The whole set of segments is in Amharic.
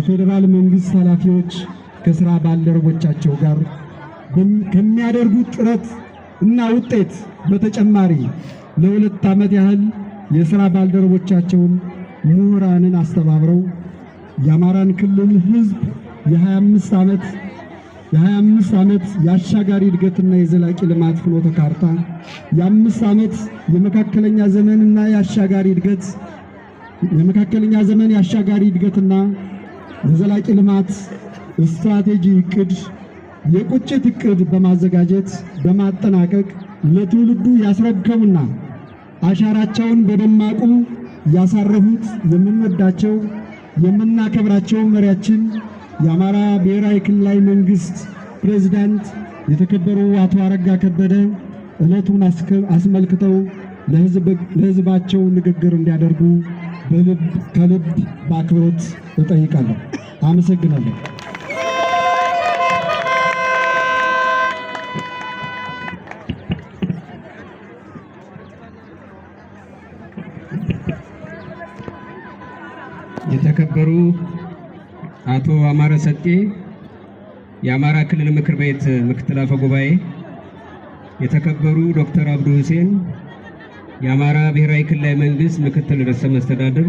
ከፌደራል መንግስት ኃላፊዎች ከስራ ባልደረቦቻቸው ጋር ከሚያደርጉት ጥረት እና ውጤት በተጨማሪ ለ2 ዓመት ያህል የሥራ ባልደረቦቻቸውን ምሁራንን አስተባብረው የአማራን ክልል ህዝብ የ25 ዓመት የአሻጋሪ እድገትና የዘላቂ ልማት ፍኖተ ካርታ የ5 ዓመት የመካከለኛ ዘመንና የአሻጋሪ እድገትና የዘላቂ ልማት ስትራቴጂ እቅድ የቁጭት እቅድ በማዘጋጀት በማጠናቀቅ ለትውልዱ ያስረከቡና አሻራቸውን በደማቁ ያሳረፉት የምንወዳቸው የምናከብራቸው መሪያችን የአማራ ብሔራዊ ክልላዊ መንግስት ፕሬዝዳንት የተከበሩ አቶ አረጋ ከበደ ዕለቱን አስመልክተው ለህዝባቸው ንግግር እንዲያደርጉ ከልብ በአክብሮት እጠይቃለሁ። አመሰግናለሁ። የተከበሩ አቶ አማረ ሰጤ የአማራ ክልል ምክር ቤት ምክትል አፈ ጉባኤ፣ የተከበሩ ዶክተር አብዱ ሁሴን የአማራ ብሔራዊ ክልላዊ መንግስት ምክትል ርዕሰ መስተዳድር፣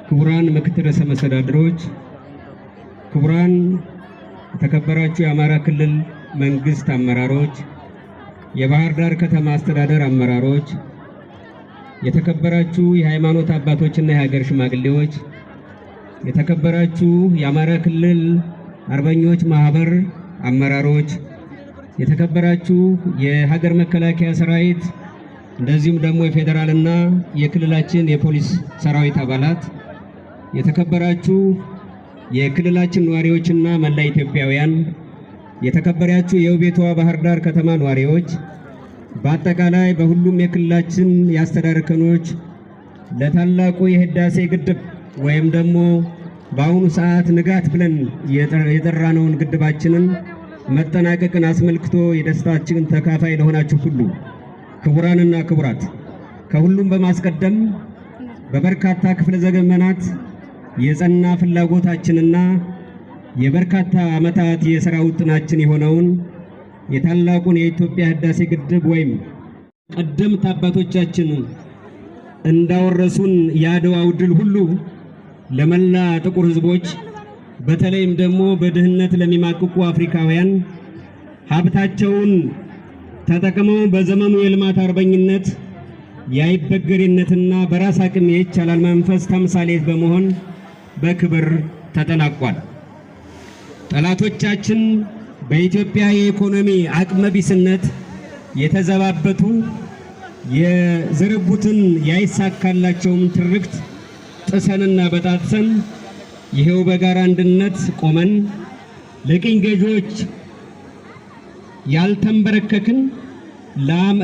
ክቡራን ምክትል ርዕሰ መስተዳድሮች፣ ክቡራን የተከበራችሁ የአማራ ክልል መንግስት አመራሮች፣ የባህር ዳር ከተማ አስተዳደር አመራሮች፣ የተከበራችሁ የሃይማኖት አባቶችና የሀገር ሽማግሌዎች፣ የተከበራችሁ የአማራ ክልል አርበኞች ማህበር አመራሮች፣ የተከበራችሁ የሀገር መከላከያ ሰራዊት እንደዚሁም ደግሞ የፌደራልና የክልላችን የፖሊስ ሰራዊት አባላት፣ የተከበራችሁ የክልላችን ነዋሪዎችና መላ ኢትዮጵያውያን፣ የተከበራችሁ የውቤቷ ባህር ዳር ከተማ ነዋሪዎች፣ በአጠቃላይ በሁሉም የክልላችን የአስተዳደር እርከኖች ለታላቁ የህዳሴ ግድብ ወይም ደግሞ በአሁኑ ሰዓት ንጋት ብለን የጠራነውን ግድባችንን መጠናቀቅን አስመልክቶ የደስታችን ተካፋይ ለሆናችሁ ሁሉ ክቡራንና ክቡራት፣ ከሁሉም በማስቀደም በበርካታ ክፍለ ዘመናት የጸና ፍላጎታችንና የበርካታ ዓመታት የሥራ ውጥናችን የሆነውን የታላቁን የኢትዮጵያ ህዳሴ ግድብ ወይም ቀደምት አባቶቻችን እንዳወረሱን የአድዋው ድል ሁሉ ለመላ ጥቁር ህዝቦች በተለይም ደግሞ በድህነት ለሚማቅቁ አፍሪካውያን ሀብታቸውን ተጠቅመው በዘመኑ የልማት አርበኝነት የአይበገሬነትና በራስ አቅም የይቻላል መንፈስ ተምሳሌት በመሆን በክብር ተጠናቋል። ጠላቶቻችን በኢትዮጵያ የኢኮኖሚ አቅመቢስነት የተዘባበቱ የዘረጉትን ያይሳካላቸውም ትርክት ጥሰንና በጣጥሰን ይሄው በጋራ አንድነት ቆመን ለቅኝ ገዢዎች ያልተንበረከክን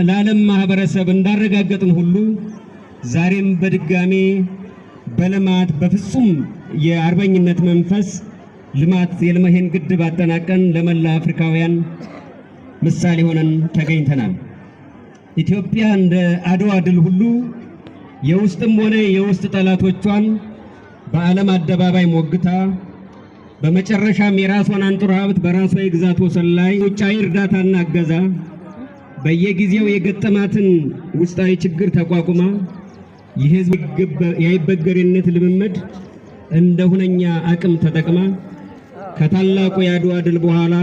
ለዓለም ማህበረሰብ እንዳረጋገጥን ሁሉ ዛሬም በድጋሜ በልማት በፍጹም የአርበኝነት መንፈስ ልማት የልማሄን ግድብ አጠናቀን ለመላ አፍሪካውያን ምሳሌ ሆነን ተገኝተናል። ኢትዮጵያ እንደ አድዋ ድል ሁሉ የውስጥም ሆነ የውስጥ ጠላቶቿን በዓለም አደባባይ ሞግታ በመጨረሻም የራሷን አንጡራ ሀብት በራሷ የግዛት ወሰን ላይ ውጫዊ እርዳታና እገዛ በየጊዜው የገጠማትን ውስጣዊ ችግር ተቋቁማ የህዝብ የአይበገሬነት ልምምድ እንደ ሁነኛ አቅም ተጠቅማ ከታላቁ የአድዋ ድል በኋላ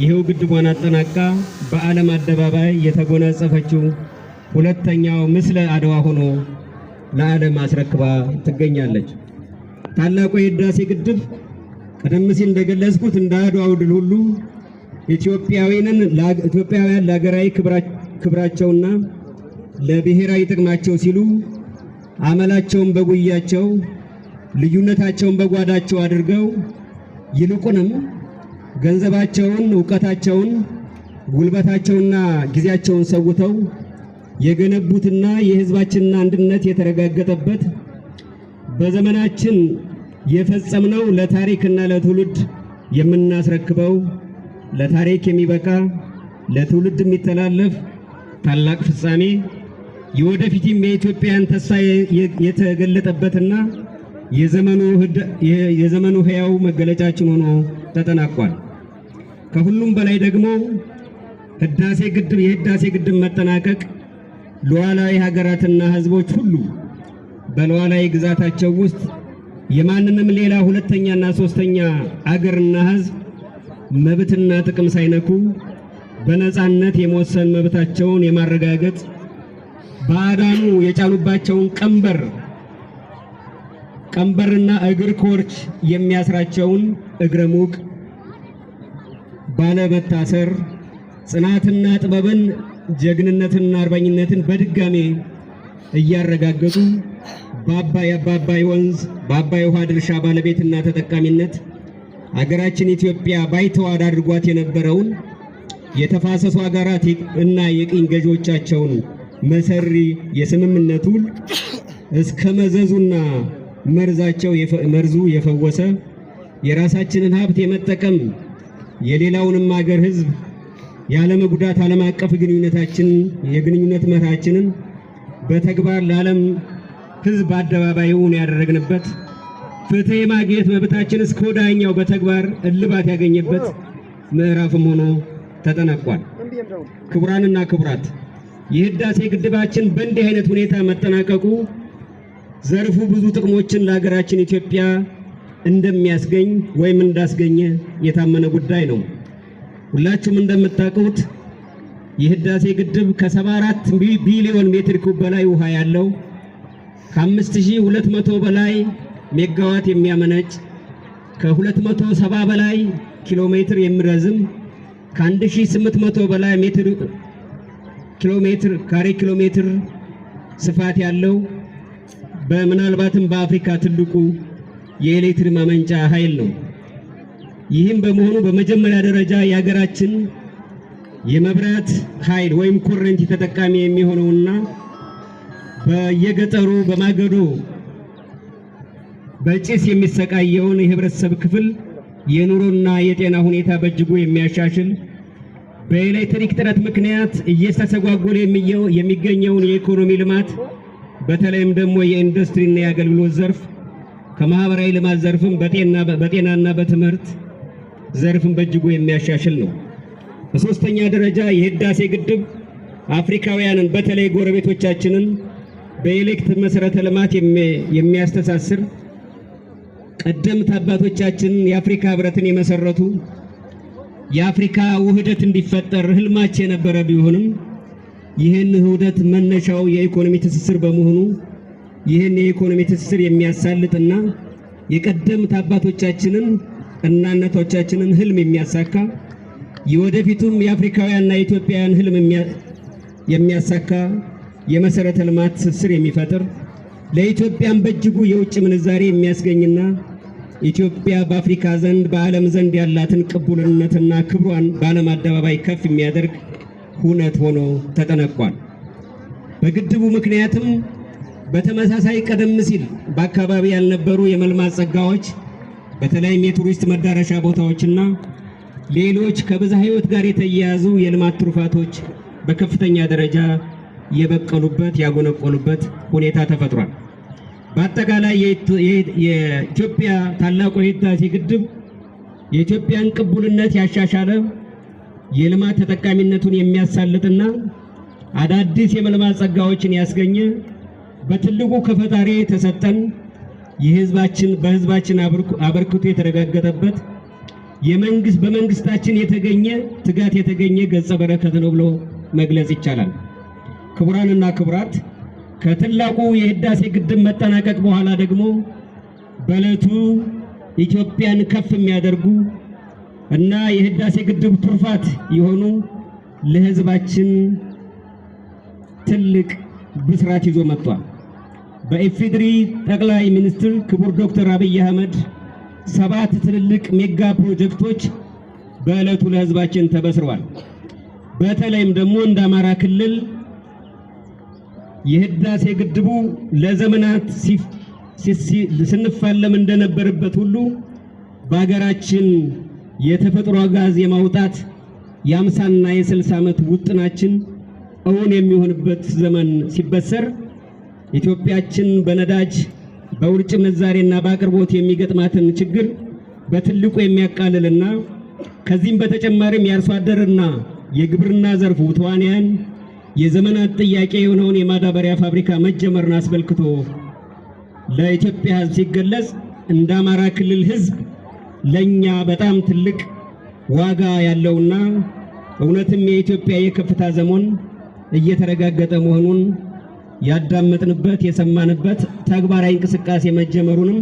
ይሄው ግድቧን አጠናቃ በዓለም አደባባይ የተጎናጸፈችው ሁለተኛው ምስለ አድዋ ሆኖ ለዓለም አስረክባ ትገኛለች። ታላቁ የህዳሴ ግድብ ቀደም ሲል እንደገለጽኩት እንደ አድዋው ድል ሁሉ ኢትዮጵያውያን ለሀገራዊ ክብራቸውና ለብሔራዊ ጥቅማቸው ሲሉ አመላቸውን በጉያቸው ልዩነታቸውን በጓዳቸው አድርገው ይልቁንም ገንዘባቸውን፣ ዕውቀታቸውን፣ ጉልበታቸውንና ጊዜያቸውን ሰውተው የገነቡትና የህዝባችንን አንድነት የተረጋገጠበት በዘመናችን የፈጸምነው ለታሪክና ለትውልድ የምናስረክበው ለታሪክ የሚበቃ ለትውልድ የሚተላለፍ ታላቅ ፍጻሜ የወደፊትም የኢትዮጵያን ተስፋ የተገለጠበትና የዘመኑ ሕያው መገለጫችን ሆኖ ተጠናቋል። ከሁሉም በላይ ደግሞ የህዳሴ ግድብ መጠናቀቅ ሉዓላዊ ሀገራትና ህዝቦች ሁሉ በሉዓላዊ ግዛታቸው ውስጥ የማንንም ሌላ ሁለተኛና ሶስተኛ አገርና ህዝብ መብትና ጥቅም ሳይነኩ በነፃነት የመወሰን መብታቸውን የማረጋገጥ ባዕዳኑ የጫኑባቸውን ቀንበርና እግር ኮርች የሚያስራቸውን እግረ ሙቅ ባለመታሰር ጽናትና ጥበብን ጀግንነትና አርበኝነትን በድጋሜ እያረጋገጡ በአባይ ወንዝ በአባይ ውሃ ድርሻ ባለቤትና ተጠቃሚነት አገራችን ኢትዮጵያ ባይተዋር አድርጓት የነበረውን የተፋሰሱ ሀገራት እና የቅኝ ገዢዎቻቸውን መሰሪ የስምምነት ውል እስከ መዘዙና መርዙ የፈወሰ የራሳችንን ሀብት የመጠቀም የሌላውንም ሀገር ህዝብ ያለ መጉዳት ዓለም አቀፍ የግንኙነት መርሃችንን በተግባር ለዓለም ህዝብ አደባባዩን ያደረግንበት ፍትህ የማግኘት መብታችን እስከ ወዲያኛው በተግባር እልባት ያገኘበት ምዕራፍም ሆኖ ተጠናቋል። ክቡራንና ክቡራት፣ የህዳሴ ግድባችን በእንዲህ አይነት ሁኔታ መጠናቀቁ ዘርፉ ብዙ ጥቅሞችን ለሀገራችን ኢትዮጵያ እንደሚያስገኝ ወይም እንዳስገኘ የታመነ ጉዳይ ነው። ሁላችሁም እንደምታውቁት የህዳሴ ግድብ ከ74 ቢሊዮን ሜትር ኩብ በላይ ውሃ ያለው ከ5200 በላይ ሜጋዋት የሚያመነጭ ከ270 በላይ ኪሎ ሜትር የሚረዝም ከ1800 በላይ ኪሎ ሜትር ስፋት ያለው በምናልባትም በአፍሪካ ትልቁ የኤሌክትሪክ ማመንጫ ኃይል ነው። ይህም በመሆኑ በመጀመሪያ ደረጃ የሀገራችን የመብራት ኃይል ወይም ኮረንቲ ተጠቃሚ የሚሆነውና በየገጠሩ በማገዶ በጭስ የሚሰቃየውን የህብረተሰብ ክፍል የኑሮና የጤና ሁኔታ በእጅጉ የሚያሻሽል በኤሌክትሪክ እጥረት ምክንያት እየተስተጓጎለ የሚገኘውን የኢኮኖሚ ልማት በተለይም ደግሞ የኢንዱስትሪና የአገልግሎት ዘርፍ ከማህበራዊ ልማት ዘርፍም በጤናና በትምህርት ዘርፍም በእጅጉ የሚያሻሽል ነው። በሶስተኛ ደረጃ የህዳሴ ግድብ አፍሪካውያንን በተለይ ጎረቤቶቻችንን በኤሌክትሪክ መሰረተ ልማት የሚያስተሳስር ቀደምት አባቶቻችን የአፍሪካ ህብረትን የመሰረቱ የአፍሪካ ውህደት እንዲፈጠር ህልማቸው የነበረ ቢሆንም ይህን ውህደት መነሻው የኢኮኖሚ ትስስር በመሆኑ ይህን የኢኮኖሚ ትስስር የሚያሳልጥና የቀደምት አባቶቻችንን እና እናቶቻችንን ህልም የሚያሳካ የወደፊቱም የአፍሪካውያንና የኢትዮጵያውያን ህልም የሚያሳካ የመሰረተ ልማት ትስስር የሚፈጥር ለኢትዮጵያም በእጅጉ የውጭ ምንዛሬ የሚያስገኝና ኢትዮጵያ በአፍሪካ ዘንድ በዓለም ዘንድ ያላትን ቅቡልነትና ክብሯን በዓለም አደባባይ ከፍ የሚያደርግ ሁነት ሆኖ ተጠናቋል። በግድቡ ምክንያትም በተመሳሳይ ቀደም ሲል በአካባቢ ያልነበሩ የመልማት ጸጋዎች በተለይም የቱሪስት መዳረሻ ቦታዎችና ሌሎች ከብዝሃ ሕይወት ጋር የተያያዙ የልማት ትሩፋቶች በከፍተኛ ደረጃ የበቀሉበት ያጎነቆሉበት ሁኔታ ተፈጥሯል። በአጠቃላይ የኢትዮጵያ ታላቁ የህዳሴ ግድብ የኢትዮጵያን ቅቡልነት ያሻሻለ የልማት ተጠቃሚነቱን የሚያሳልጥና አዳዲስ የመልማት ጸጋዎችን ያስገኘ በትልቁ ከፈጣሪ ተሰጠን በህዝባችን አበርክቶ የተረጋገጠበት በመንግስታችን ትጋት የተገኘ ገጸ በረከት ነው ብሎ መግለጽ ይቻላል። ክቡራንና ክቡራት፣ ከታላቁ የህዳሴ ግድብ መጠናቀቅ በኋላ ደግሞ በዕለቱ ኢትዮጵያን ከፍ የሚያደርጉ እና የህዳሴ ግድብ ትሩፋት የሆኑ ለህዝባችን ትልቅ ብስራት ይዞ መጥቷል። በኢፌዴሪ ጠቅላይ ሚኒስትር ክቡር ዶክተር አብይ አህመድ 7 ትልልቅ ሜጋ ፕሮጀክቶች በዕለቱ ለህዝባችን ተበስረዋል። በተለይም ደግሞ እንደ አማራ ክልል የህዳሴ ግድቡ ለዘመናት ስንፋለም እንደነበረበት ሁሉ በሀገራችን የተፈጥሮ ጋዝ የማውጣት የ50ና የ60 ዓመት ውጥናችን እውን የሚሆንበት ዘመን ሲበሰር ኢትዮጵያችን በነዳጅ በውጭ ምንዛሬና በአቅርቦት የሚገጥማትን ችግር በትልቁ የሚያቃልልና ከዚህም በተጨማሪም የአርሶ አደርና የግብርና ዘርፉ ተዋንያን የዘመናት ጥያቄ የሆነውን የማዳበሪያ ፋብሪካ መጀመርን አስመልክቶ ለኢትዮጵያ ሕዝብ ሲገለጽ እንደ አማራ ክልል ሕዝብ ለኛ በጣም ትልቅ ዋጋ ያለውና እውነትም የኢትዮጵያ የከፍታ ዘመን እየተረጋገጠ መሆኑን ያዳመጥንበት የሰማንበት ተግባራዊ እንቅስቃሴ መጀመሩንም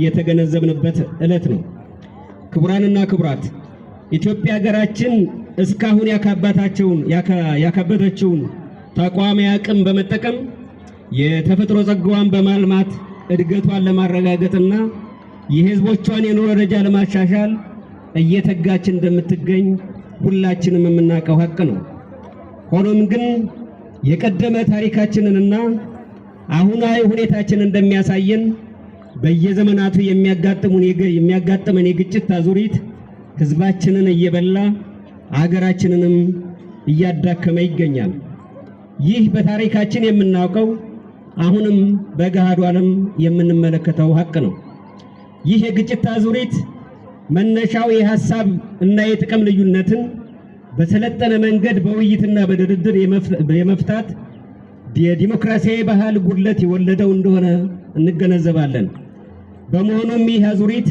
የተገነዘብንበት ዕለት ነው። ክቡራንና ክቡራት ኢትዮጵያ ሀገራችን እስካሁን ያካበተችውን ተቋማዊ አቅም በመጠቀም የተፈጥሮ ጸጋዋን በማልማት እድገቷን ለማረጋገጥና የህዝቦቿን የኑሮ ደረጃ ለማሻሻል እየተጋች እንደምትገኝ ሁላችንም የምናውቀው ሀቅ ነው። ሆኖም ግን የቀደመ ታሪካችንንና አሁናዊ ሁኔታችንን እንደሚያሳየን በየዘመናቱ የሚያጋጥመን የግጭት አዙሪት ህዝባችንን እየበላ አገራችንንም እያዳከመ ይገኛል። ይህ በታሪካችን የምናውቀው አሁንም በገሃዱ ዓለም የምንመለከተው ሀቅ ነው። ይህ የግጭት አዙሪት መነሻው የሐሳብ እና የጥቅም ልዩነትን በሰለጠነ መንገድ በውይይትና በድርድር የመፍታት የዲሞክራሲያዊ ባህል ጉድለት የወለደው እንደሆነ እንገነዘባለን። በመሆኑም ይህ አዙሪት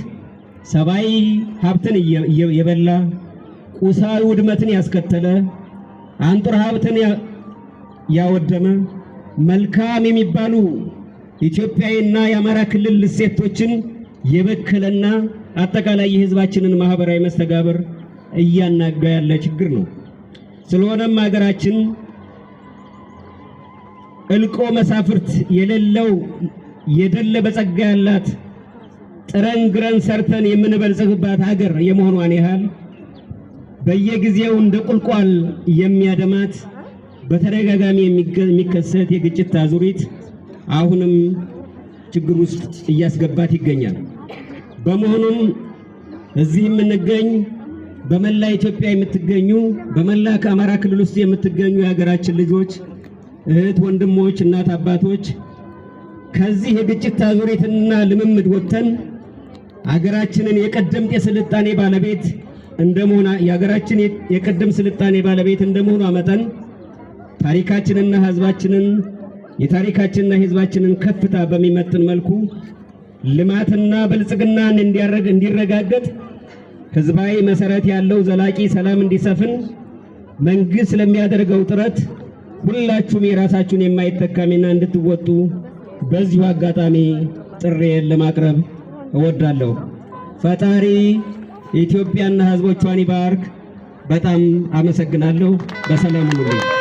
ሰብአዊ ሀብትን የበላ ቁሳዊ ውድመትን ያስከተለ አንጡራ ሀብትን ያወደመ መልካም የሚባሉ ኢትዮጵያዊና የአማራ ክልል እሴቶችን የበከለና አጠቃላይ የህዝባችንን ማህበራዊ መስተጋብር እያናጋ ያለ ችግር ነው። ስለሆነም ሀገራችን እልቆ መሳፍርት የሌለው የደለ በጸጋ ያላት ጥረን ግረን ሰርተን የምንበልጽግባት ሀገር የመሆኗን ያህል በየጊዜው እንደ ቁልቋል የሚያደማት በተደጋጋሚ የሚከሰት የግጭት አዙሪት አሁንም ችግር ውስጥ እያስገባት ይገኛል። በመሆኑም እዚህ የምንገኝ በመላ ኢትዮጵያ የምትገኙ በመላ ከአማራ ክልል ውስጥ የምትገኙ የሀገራችን ልጆች፣ እህት ወንድሞች፣ እናት አባቶች ከዚህ የግጭት አዙሪትና ልምምድ ወጥተን ሀገራችንን የቀደምት የስልጣኔ ባለቤት እንደመሆኗ የሀገራችን የቀደም ስልጣኔ ባለቤት እንደመሆኗ መጠን ታሪካችንና ህዝባችንን የታሪካችንና ህዝባችንን ከፍታ በሚመጥን መልኩ ልማትና ብልጽግናን እንዲረጋገጥ ህዝባዊ መሰረት ያለው ዘላቂ ሰላም እንዲሰፍን መንግስት ለሚያደርገው ጥረት ሁላችሁም የራሳችሁን የማይተካ ሚና እንድትወጡ በዚሁ አጋጣሚ ጥሪዬን ለማቅረብ እወዳለሁ። ፈጣሪ ኢትዮጵያና ህዝቦቿን ይባርክ። በጣም አመሰግናለሁ። በሰላም ሁኑ።